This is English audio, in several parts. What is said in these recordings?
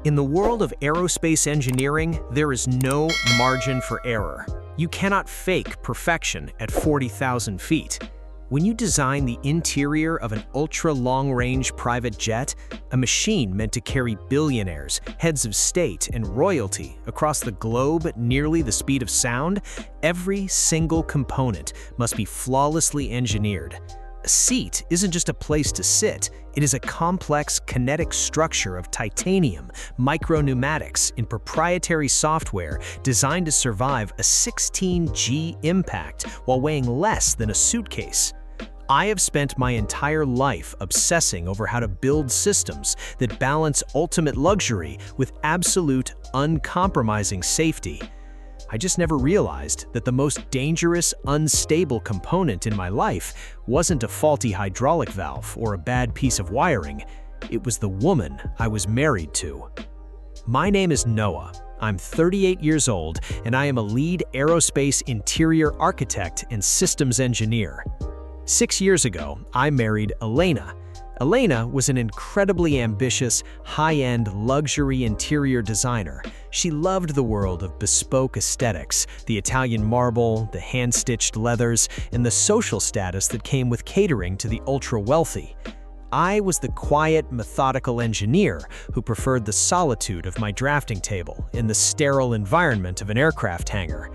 In the world of aerospace engineering, there is no margin for error. You cannot fake perfection at 40,000 feet. When you design the interior of an ultra-long-range private jet, a machine meant to carry billionaires, heads of state, and royalty across the globe at nearly the speed of sound, every single component must be flawlessly engineered. A seat isn't just a place to sit, it is a complex kinetic structure of titanium, micro-pneumatics, and proprietary software designed to survive a 16G impact while weighing less than a suitcase. I have spent my entire life obsessing over how to build systems that balance ultimate luxury with absolute, uncompromising safety. I just never realized that the most dangerous, unstable component in my life wasn't a faulty hydraulic valve or a bad piece of wiring. It was the woman I was married to. My name is Noah. I'm 38 years old, and I am a lead aerospace interior architect and systems engineer. 6 years ago, I married Elena. Elena was an incredibly ambitious, high-end luxury interior designer. She loved the world of bespoke aesthetics, the Italian marble, the hand-stitched leathers, and the social status that came with catering to the ultra-wealthy. I was the quiet, methodical engineer who preferred the solitude of my drafting table in the sterile environment of an aircraft hangar.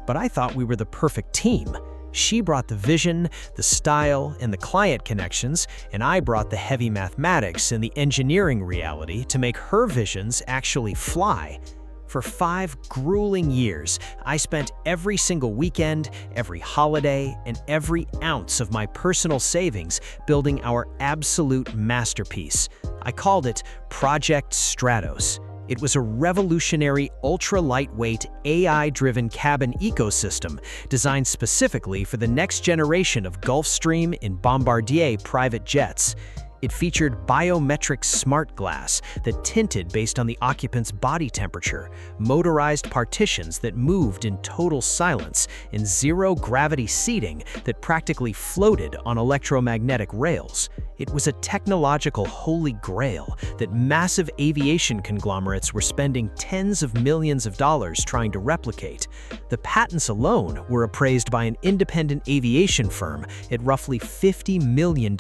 But I thought we were the perfect team. She brought the vision, the style, and the client connections, and I brought the heavy mathematics and the engineering reality to make her visions actually fly. For 5 grueling years, I spent every single weekend, every holiday, and every ounce of my personal savings building our absolute masterpiece. I called it Project Stratos. It was a revolutionary, ultra-lightweight, AI-driven cabin ecosystem designed specifically for the next generation of Gulfstream and Bombardier private jets. It featured biometric smart glass that tinted based on the occupant's body temperature, motorized partitions that moved in total silence, and zero-gravity seating that practically floated on electromagnetic rails. It was a technological holy grail that massive aviation conglomerates were spending tens of millions of dollars trying to replicate. The patents alone were appraised by an independent aviation firm at roughly $50 million.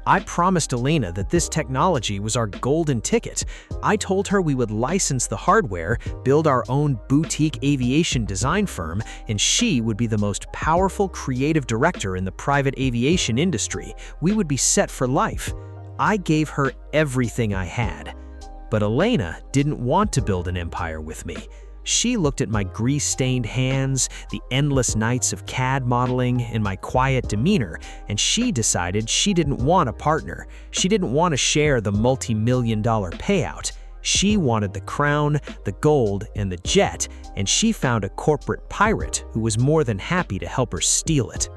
I promised Elena that this technology was our golden ticket. I told her we would license the hardware, build our own boutique aviation design firm, and she would be the most powerful creative director in the private aviation industry. We would be set for life. I gave her everything I had. But Elena didn't want to build an empire with me. She looked at my grease-stained hands, the endless nights of CAD modeling, and my quiet demeanor, and she decided she didn't want a partner. She didn't want to share the multi-million-dollar payout. She wanted the crown, the gold, and the jet, and she found a corporate pirate who was more than happy to help her steal it.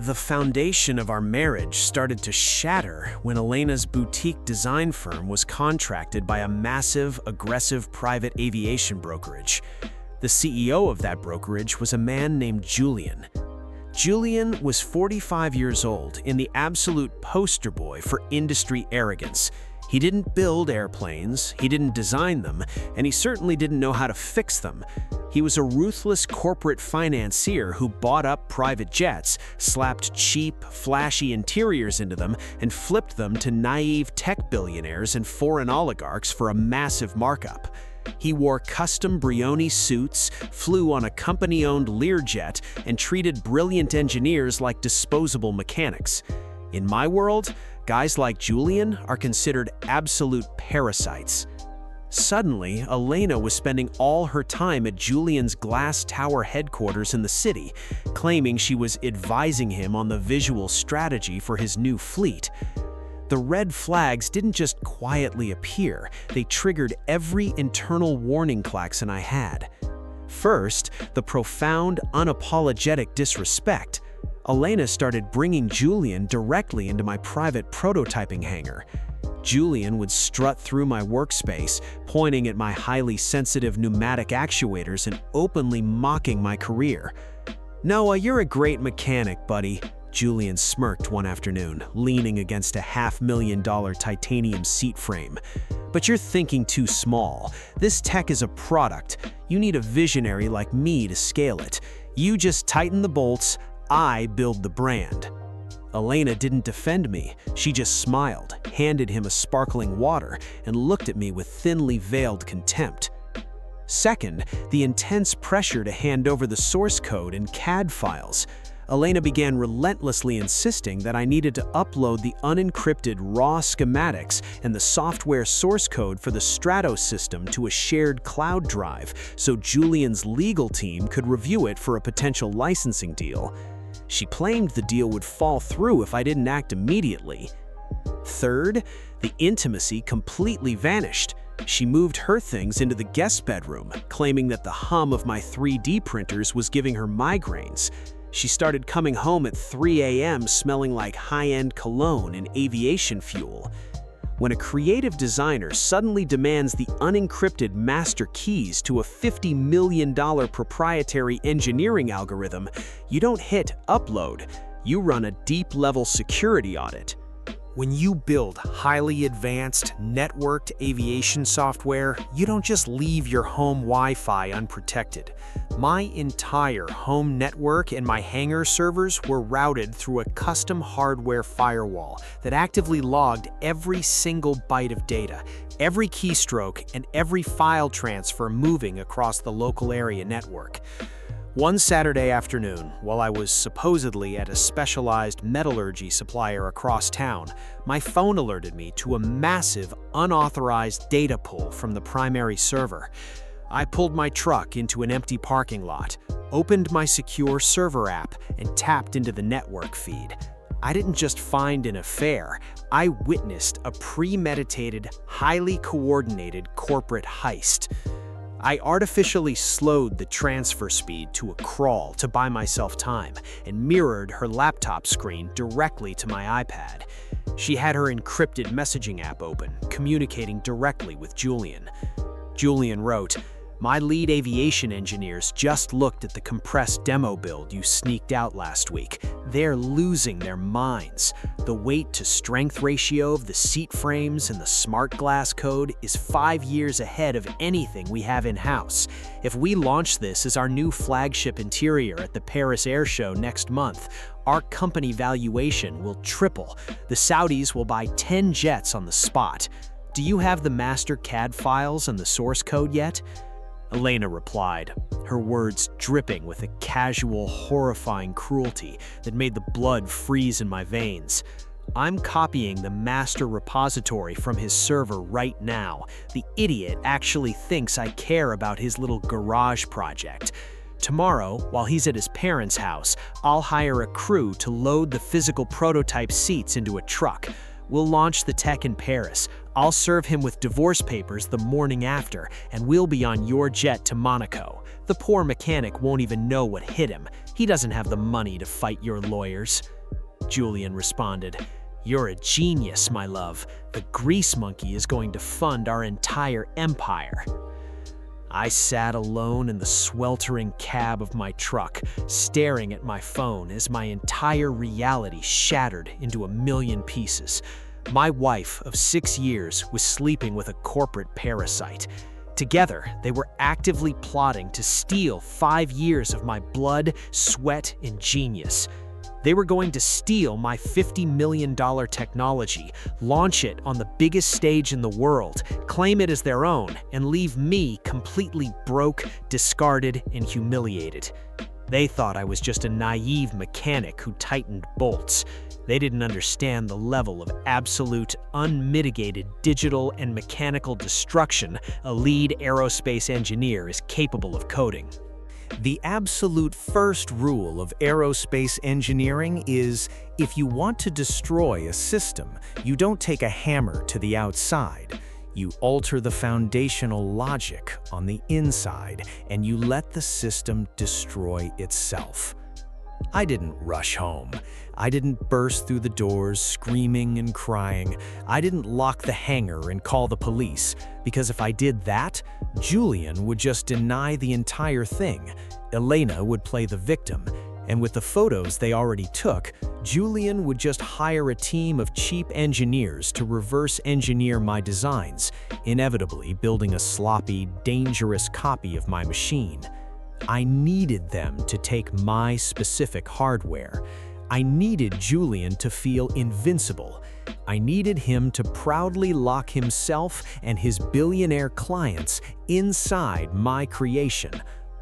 The foundation of our marriage started to shatter when Elena's boutique design firm was contracted by a massive, aggressive private aviation brokerage. The CEO of that brokerage was a man named Julian. Julian was 45 years old and the absolute poster boy for industry arrogance. He didn't build airplanes, he didn't design them, and he certainly didn't know how to fix them. He was a ruthless corporate financier who bought up private jets, slapped cheap, flashy interiors into them, and flipped them to naive tech billionaires and foreign oligarchs for a massive markup. He wore custom Brioni suits, flew on a company-owned Learjet, and treated brilliant engineers like disposable mechanics. In my world, guys like Julian are considered absolute parasites. Suddenly, Elena was spending all her time at Julian's glass tower headquarters in the city, claiming she was advising him on the visual strategy for his new fleet. The red flags didn't just quietly appear, they triggered every internal warning klaxon I had. First, the profound, unapologetic disrespect. Elena started bringing Julian directly into my private prototyping hangar. Julian would strut through my workspace, pointing at my highly sensitive pneumatic actuators and openly mocking my career. "Noah, you're a great mechanic, buddy. Julian smirked one afternoon, leaning against a $500,000 titanium seat frame. But you're thinking too small. This tech is a product. You need a visionary like me to scale it. You just tighten the bolts, I build the brand. Elena didn't defend me. She just smiled, handed him a sparkling water, and looked at me with thinly veiled contempt. Second, the intense pressure to hand over the source code and CAD files. Elena began relentlessly insisting that I needed to upload the unencrypted raw schematics and the software source code for the Strato system to a shared cloud drive so Julian's legal team could review it for a potential licensing deal. She claimed the deal would fall through if I didn't act immediately. Third, the intimacy completely vanished. She moved her things into the guest bedroom, claiming that the hum of my 3D printers was giving her migraines. She started coming home at 3 a.m. smelling like high-end cologne and aviation fuel. When a creative designer suddenly demands the unencrypted master keys to a $50 million proprietary engineering algorithm, you don't hit upload, you run a deep-level security audit. When you build highly advanced, networked aviation software, you don't just leave your home Wi-Fi unprotected. My entire home network and my hangar servers were routed through a custom hardware firewall that actively logged every single byte of data, every keystroke, and every file transfer moving across the local area network. One Saturday afternoon, while I was supposedly at a specialized metallurgy supplier across town, my phone alerted me to a massive, unauthorized data pull from the primary server. I pulled my truck into an empty parking lot, opened my secure server app, and tapped into the network feed. I didn't just find an affair, I witnessed a premeditated, highly coordinated corporate heist. I artificially slowed the transfer speed to a crawl to buy myself time and mirrored her laptop screen directly to my iPad. She had her encrypted messaging app open, communicating directly with Julian. Julian wrote, "My lead aviation engineers just looked at the compressed demo build you sneaked out last week. They're losing their minds. The weight-to-strength ratio of the seat frames and the smart glass code is 5 years ahead of anything we have in-house. If we launch this as our new flagship interior at the Paris Air Show next month, our company valuation will triple. The Saudis will buy 10 jets on the spot. Do you have the master CAD files and the source code yet?" Elena replied, her words dripping with a casual, horrifying cruelty that made the blood freeze in my veins. "I'm copying the master repository from his server right now. The idiot actually thinks I care about his little garage project. Tomorrow, while he's at his parents' house, I'll hire a crew to load the physical prototype seats into a truck. We'll launch the tech in Paris. I'll serve him with divorce papers the morning after, and we'll be on your jet to Monaco. The poor mechanic won't even know what hit him. He doesn't have the money to fight your lawyers." Julian responded, "You're a genius, my love. The grease monkey is going to fund our entire empire." I sat alone in the sweltering cab of my truck, staring at my phone as my entire reality shattered into a million pieces. My wife of 6 years was sleeping with a corporate parasite. Together, they were actively plotting to steal 5 years of my blood, sweat, and genius. They were going to steal my $50 million technology, launch it on the biggest stage in the world, claim it as their own, and leave me completely broke, discarded, and humiliated. They thought I was just a naive mechanic who tightened bolts. They didn't understand the level of absolute, unmitigated digital and mechanical destruction a lead aerospace engineer is capable of coding. The absolute first rule of aerospace engineering is, if you want to destroy a system, you don't take a hammer to the outside. You alter the foundational logic on the inside, and you let the system destroy itself. I didn't rush home. I didn't burst through the doors screaming and crying. I didn't lock the hangar and call the police, because if I did that, Julian would just deny the entire thing. Elena would play the victim, And with the photos they already took, Julian would just hire a team of cheap engineers to reverse engineer my designs, inevitably building a sloppy, dangerous copy of my machine. I needed them to take my specific hardware. I needed Julian to feel invincible. I needed him to proudly lock himself and his billionaire clients inside my creation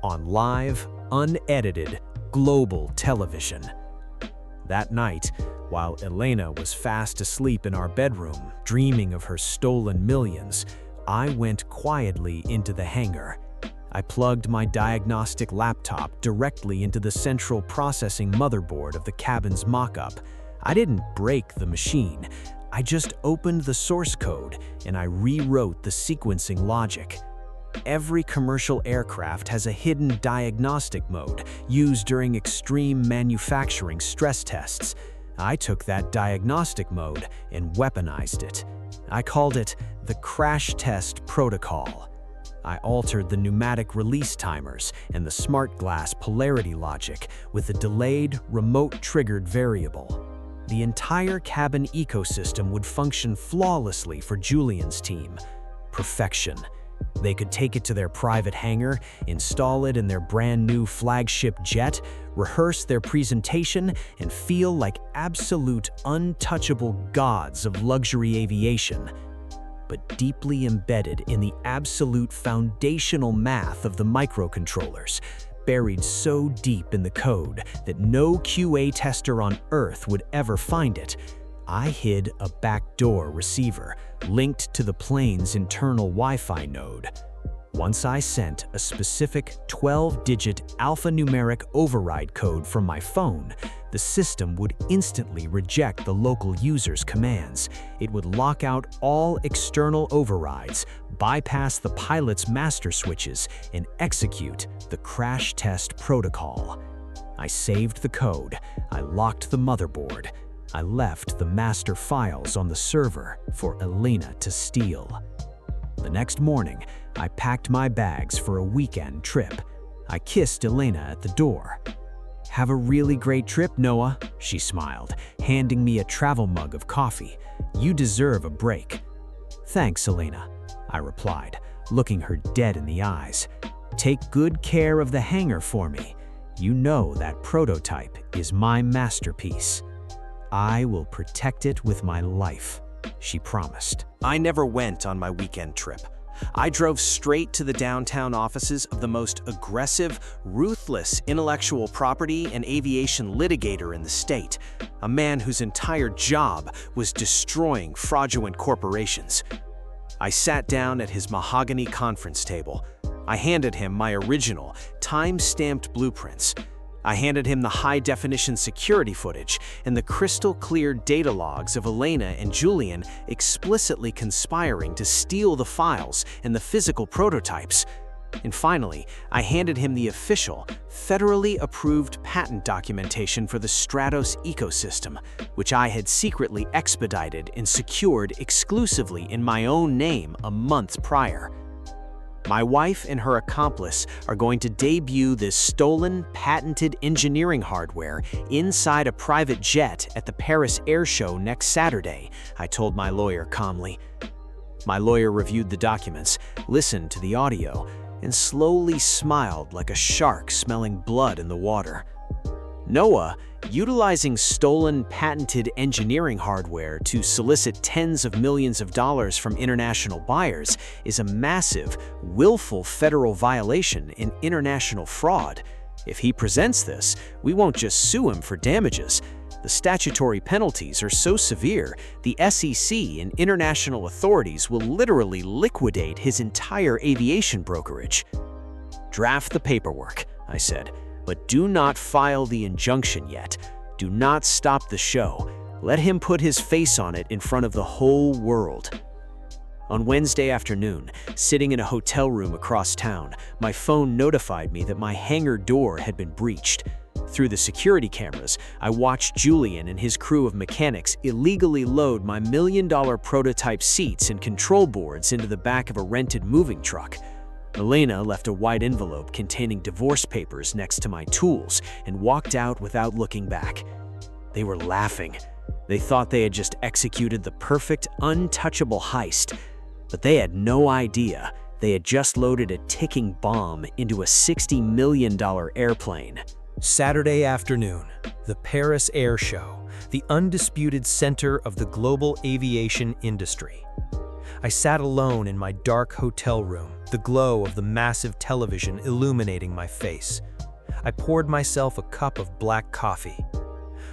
on live, unedited, global television. That night, while Elena was fast asleep in our bedroom, dreaming of her stolen millions, I went quietly into the hangar. I plugged my diagnostic laptop directly into the central processing motherboard of the cabin's mock-up. I didn't break the machine. I just opened the source code and I rewrote the sequencing logic. Every commercial aircraft has a hidden diagnostic mode used during extreme manufacturing stress tests. I took that diagnostic mode and weaponized it. I called it the crash test protocol. I altered the pneumatic release timers and the smart glass polarity logic with a delayed, remote-triggered variable. The entire cabin ecosystem would function flawlessly for Julian's team. Perfection. They could take it to their private hangar, install it in their brand new flagship jet, rehearse their presentation, and feel like absolute untouchable gods of luxury aviation. But deeply embedded in the absolute foundational math of the microcontrollers, buried so deep in the code that no QA tester on Earth would ever find it, I hid a backdoor receiver linked to the plane's internal Wi-Fi node. Once I sent a specific 12-digit alphanumeric override code from my phone, the system would instantly reject the local user's commands. It would lock out all external overrides, bypass the pilot's master switches, and execute the crash test protocol. I saved the code, I locked the motherboard, I left the master files on the server for Elena to steal. The next morning, I packed my bags for a weekend trip. I kissed Elena at the door. "Have a really great trip, Noah," she smiled, handing me a travel mug of coffee. "You deserve a break." "Thanks, Elena," I replied, looking her dead in the eyes. "Take good care of the hangar for me. You know that prototype is my masterpiece." "I will protect it with my life," she promised. I never went on my weekend trip. I drove straight to the downtown offices of the most aggressive, ruthless intellectual property and aviation litigator in the state, a man whose entire job was destroying fraudulent corporations. I sat down at his mahogany conference table. I handed him my original, time-stamped blueprints. I handed him the high-definition security footage and the crystal-clear data logs of Elena and Julian explicitly conspiring to steal the files and the physical prototypes. And finally, I handed him the official, federally approved patent documentation for the Stratos ecosystem, which I had secretly expedited and secured exclusively in my own name a month prior. My wife and her accomplice are going to debut this stolen, patented engineering hardware inside a private jet at the Paris Air Show next Saturday, I told my lawyer calmly. My lawyer reviewed the documents, listened to the audio, and slowly smiled like a shark smelling blood in the water. Noah, utilizing stolen, patented engineering hardware to solicit tens of millions of dollars from international buyers, is a massive, willful federal violation and international fraud. If he presents this, we won't just sue him for damages. The statutory penalties are so severe, the SEC and international authorities will literally liquidate his entire aviation brokerage. "Draft the paperwork," I said. "But do not file the injunction yet. Do not stop the show. Let him put his face on it in front of the whole world." On Wednesday afternoon, sitting in a hotel room across town, my phone notified me that my hangar door had been breached. Through the security cameras, I watched Julian and his crew of mechanics illegally load my $1 million prototype seats and control boards into the back of a rented moving truck. Elena left a white envelope containing divorce papers next to my tools and walked out without looking back. They were laughing. They thought they had just executed the perfect, untouchable heist, but they had no idea they had just loaded a ticking bomb into a $60 million airplane. Saturday afternoon, the Paris Air Show, the undisputed center of the global aviation industry. I sat alone in my dark hotel room, the glow of the massive television illuminating my face. I poured myself a cup of black coffee.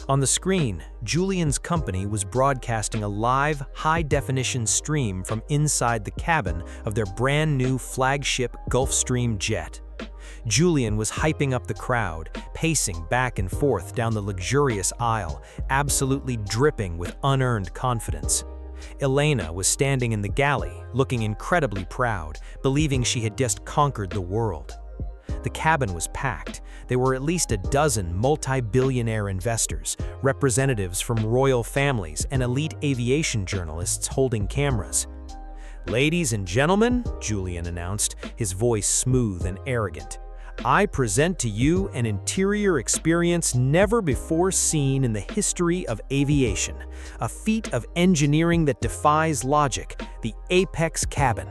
On the screen, Julian's company was broadcasting a live, high-definition stream from inside the cabin of their brand-new flagship Gulfstream jet. Julian was hyping up the crowd, pacing back and forth down the luxurious aisle, absolutely dripping with unearned confidence. Elena was standing in the galley, looking incredibly proud, believing she had just conquered the world. The cabin was packed. There were at least a dozen multi-billionaire investors, representatives from royal families, and elite aviation journalists holding cameras. "Ladies and gentlemen," Julian announced, his voice smooth and arrogant, "I present to you an interior experience never before seen in the history of aviation, a feat of engineering that defies logic, the Apex cabin."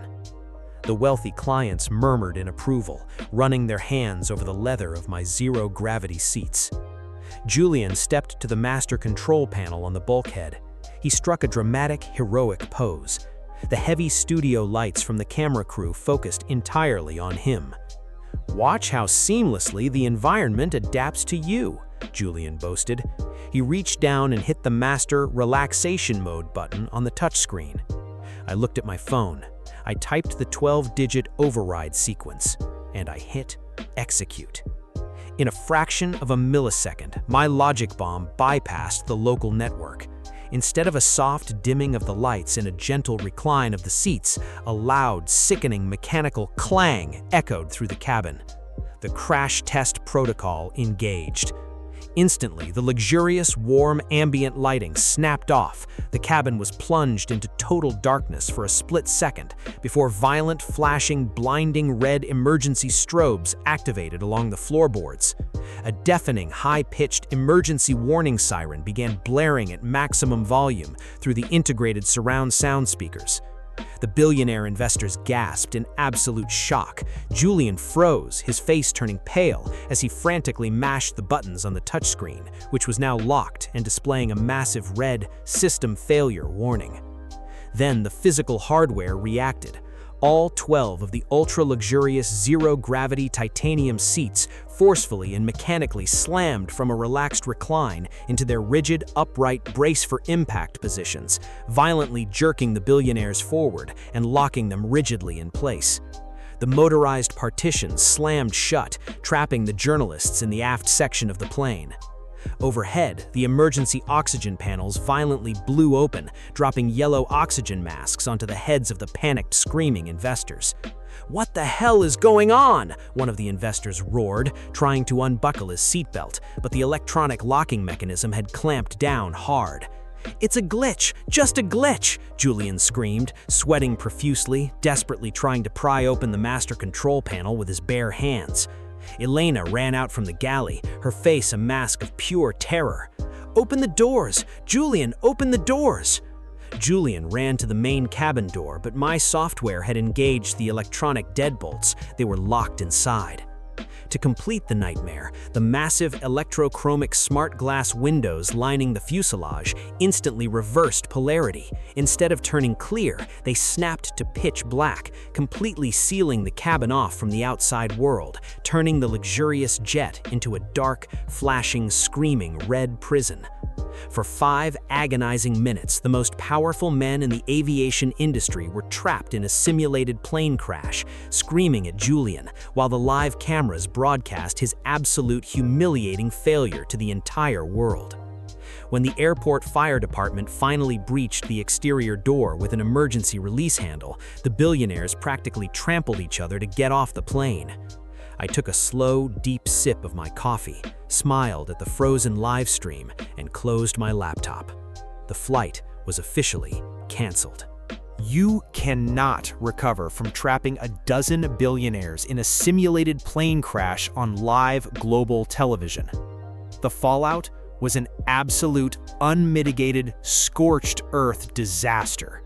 The wealthy clients murmured in approval, running their hands over the leather of my zero-gravity seats. Julian stepped to the master control panel on the bulkhead. He struck a dramatic, heroic pose. The heavy studio lights from the camera crew focused entirely on him. "Watch how seamlessly the environment adapts to you," Julian boasted. He reached down and hit the master relaxation mode button on the touchscreen. I looked at my phone. I typed the 12-digit override sequence, and I hit execute. In a fraction of a millisecond, my logic bomb bypassed the local network. Instead of a soft dimming of the lights and a gentle recline of the seats, a loud, sickening mechanical clang echoed through the cabin. The crash test protocol engaged. Instantly, the luxurious, warm, ambient lighting snapped off. The cabin was plunged into total darkness for a split second before violent, flashing, blinding red emergency strobes activated along the floorboards. A deafening, high-pitched emergency warning siren began blaring at maximum volume through the integrated surround sound speakers. The billionaire investors gasped in absolute shock. Julian froze, his face turning pale as he frantically mashed the buttons on the touchscreen, which was now locked and displaying a massive red system failure warning. Then the physical hardware reacted. All 12 of the ultra-luxurious zero-gravity titanium seats forcefully and mechanically slammed from a relaxed recline into their rigid, upright brace-for-impact positions, violently jerking the billionaires forward and locking them rigidly in place. The motorized partitions slammed shut, trapping the journalists in the aft section of the plane. Overhead, the emergency oxygen panels violently blew open, dropping yellow oxygen masks onto the heads of the panicked, screaming investors. "What the hell is going on?" one of the investors roared, trying to unbuckle his seatbelt, but the electronic locking mechanism had clamped down hard. "It's a glitch, just a glitch," Julian screamed, sweating profusely, desperately trying to pry open the master control panel with his bare hands. Elena ran out from the galley, her face a mask of pure terror. "Open the doors! Julian, open the doors!" Julian ran to the main cabin door, but my software had engaged the electronic deadbolts. They were locked inside. To complete the nightmare, the massive electrochromic smart glass windows lining the fuselage instantly reversed polarity. Instead of turning clear, they snapped to pitch black, completely sealing the cabin off from the outside world, turning the luxurious jet into a dark, flashing, screaming red prison. For 5 agonizing minutes, the most powerful men in the aviation industry were trapped in a simulated plane crash, screaming at Julian, while the live cameras broadcast his absolute humiliating failure to the entire world. When the airport fire department finally breached the exterior door with an emergency release handle, the billionaires practically trampled each other to get off the plane. I took a slow, deep sip of my coffee, smiled at the frozen live stream, and closed my laptop. The flight was officially canceled. You cannot recover from trapping a dozen billionaires in a simulated plane crash on live global television. The fallout was an absolute, unmitigated, scorched earth disaster.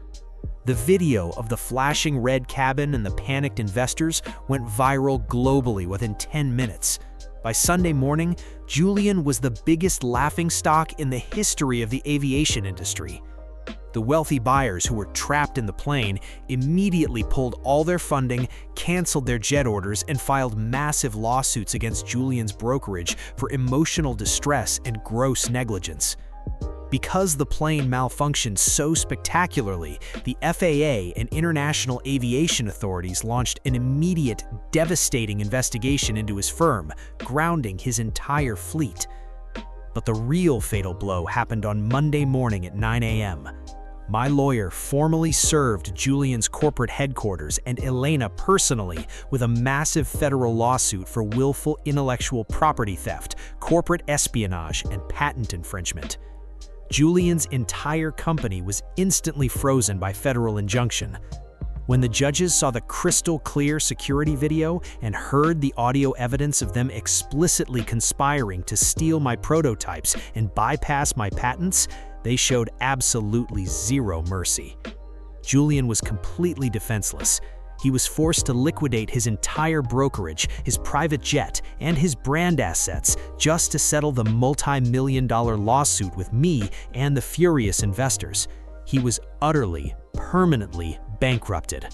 The video of the flashing red cabin and the panicked investors went viral globally within 10 minutes. By Sunday morning, Julian was the biggest laughingstock in the history of the aviation industry. The wealthy buyers who were trapped in the plane immediately pulled all their funding, canceled their jet orders, and filed massive lawsuits against Julian's brokerage for emotional distress and gross negligence. Because the plane malfunctioned so spectacularly, the FAA and international aviation authorities launched an immediate, devastating investigation into his firm, grounding his entire fleet. But the real fatal blow happened on Monday morning at 9 a.m. My lawyer formally served Julian's corporate headquarters and Elena personally with a massive federal lawsuit for willful intellectual property theft, corporate espionage, and patent infringement. Julian's entire company was instantly frozen by federal injunction. When the judges saw the crystal-clear security video and heard the audio evidence of them explicitly conspiring to steal my prototypes and bypass my patents, they showed absolutely zero mercy. Julian was completely defenseless. He was forced to liquidate his entire brokerage, his private jet, and his brand assets just to settle the multi-million-dollar lawsuit with me and the furious investors. He was utterly, permanently bankrupted.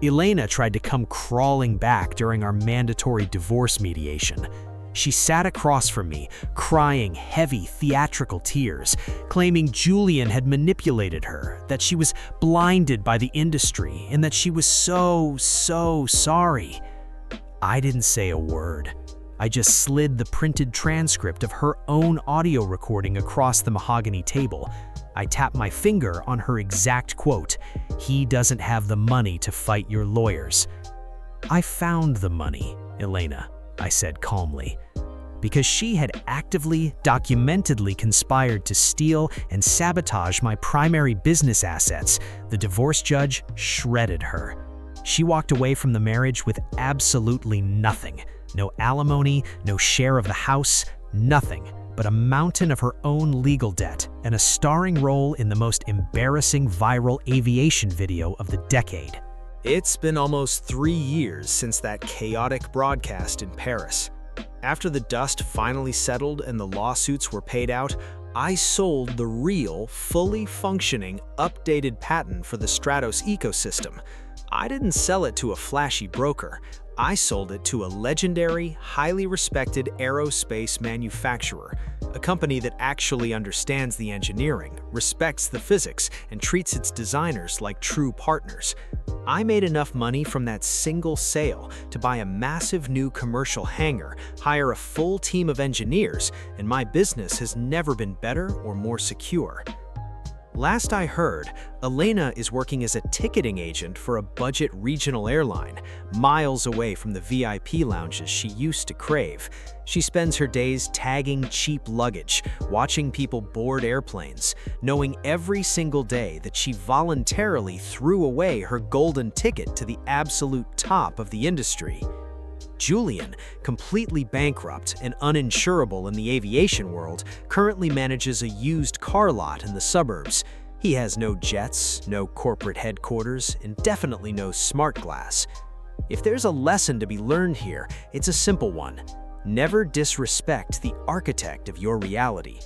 Elena tried to come crawling back during our mandatory divorce mediation. She sat across from me, crying heavy, theatrical tears, claiming Julian had manipulated her, that she was blinded by the industry, and that she was so sorry. I didn't say a word. I just slid the printed transcript of her own audio recording across the mahogany table. I tapped my finger on her exact quote, "He doesn't have the money to fight your lawyers." "I found the money, Elena," I said calmly. Because she had actively, documentedly conspired to steal and sabotage my primary business assets, the divorce judge shredded her. She walked away from the marriage with absolutely nothing. No alimony, no share of the house, nothing but a mountain of her own legal debt and a starring role in the most embarrassing viral aviation video of the decade. It's been almost 3 years since that chaotic broadcast in Paris. After the dust finally settled and the lawsuits were paid out, I sold the real, fully functioning, updated patent for the Stratos ecosystem. I didn't sell it to a flashy broker. I sold it to a legendary, highly respected aerospace manufacturer, a company that actually understands the engineering, respects the physics, and treats its designers like true partners. I made enough money from that single sale to buy a massive new commercial hangar, hire a full team of engineers, and my business has never been better or more secure. Last I heard, Elena is working as a ticketing agent for a budget regional airline, miles away from the VIP lounges she used to crave. She spends her days tagging cheap luggage, watching people board airplanes, knowing every single day that she voluntarily threw away her golden ticket to the absolute top of the industry. Julian, completely bankrupt and uninsurable in the aviation world, currently manages a used car lot in the suburbs. He has no jets, no corporate headquarters, and definitely no smart glass. If there's a lesson to be learned here, it's a simple one. Never disrespect the architect of your reality.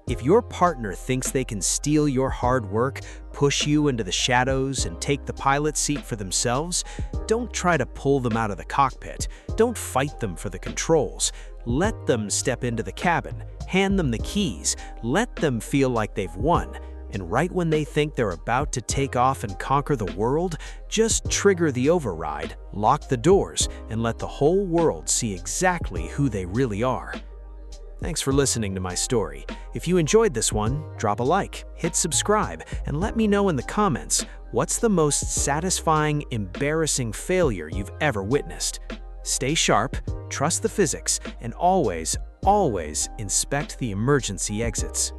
If your partner thinks they can steal your hard work, push you into the shadows, and take the pilot seat for themselves, don't try to pull them out of the cockpit. Don't fight them for the controls. Let them step into the cabin, hand them the keys, let them feel like they've won. And right when they think they're about to take off and conquer the world, just trigger the override, lock the doors, and let the whole world see exactly who they really are. Thanks for listening to my story. If you enjoyed this one, drop a like, hit subscribe, and let me know in the comments what's the most satisfying, embarrassing failure you've ever witnessed. Stay sharp, trust the physics, and always inspect the emergency exits.